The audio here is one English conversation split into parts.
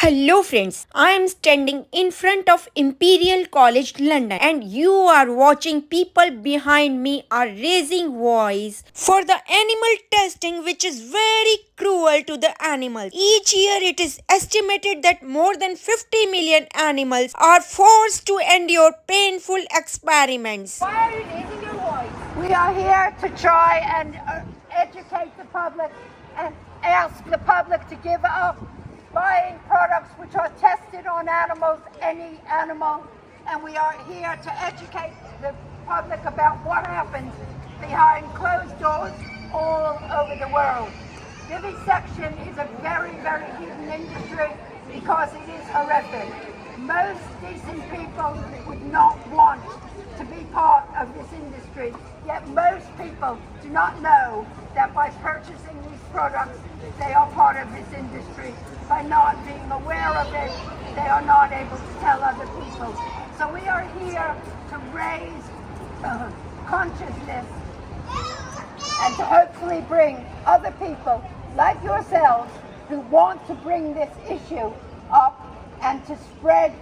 Hello friends, I am standing in front of Imperial College London and you are watching people behind me are raising voice for the animal testing which is very cruel to the animals. Each year it is estimated that more than 50 million animals are forced to endure painful experiments. Why are you raising your voice? We are here to try and educate the public and ask the public to give up buying products which are tested on animals, any animal, and we are here to educate the public about what happens behind closed doors all over the world. Vivisection is a very, very hidden industry because it is horrific. Most decent people would not want to be part of this industry, yet most people do not know that by purchasing these products, they are part of this industry. By not being aware of it, they are not able to tell other people. So we are here to raise consciousness and to hopefully bring other people like yourselves who want to bring this issue up and to spread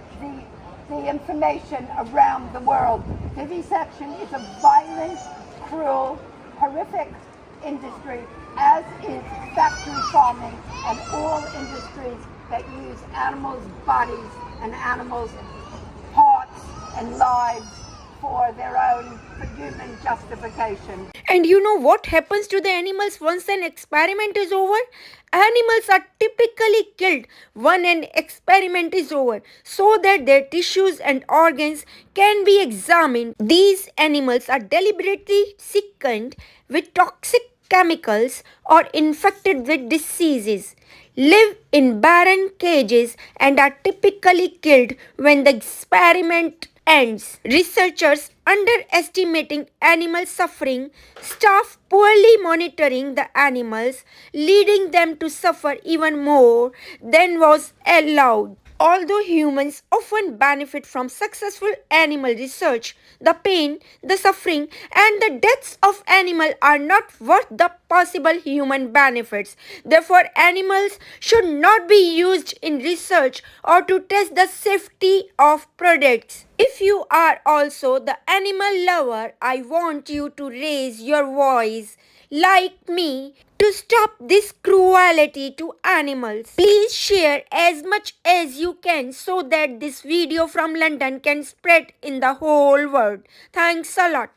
the information around the world. Vivisection is a violent, cruel, horrific industry, as is factory farming and all industries that use animals' bodies and animals' parts and lives for their own human justification. And you know what happens to the animals once an experiment is over? Animals are typically killed when an experiment is over so that their tissues and organs can be examined. These animals are deliberately sickened with toxic chemicals or infected with diseases, live in barren cages, and are typically killed when the experiment ends. Researchers underestimating animal suffering, staff poorly monitoring the animals, leading them to suffer even more than was allowed. Although humans often benefit from successful animal research, the pain, the suffering, and the deaths of animals are not worth the possible human benefits. Therefore, animals should not be used in research or to test the safety of products. If you are also the animal lover, I want you to raise your voice like me to stop this cruelty to animals. Please share as much as you can so that this video from London can spread in the whole world. Thanks a lot.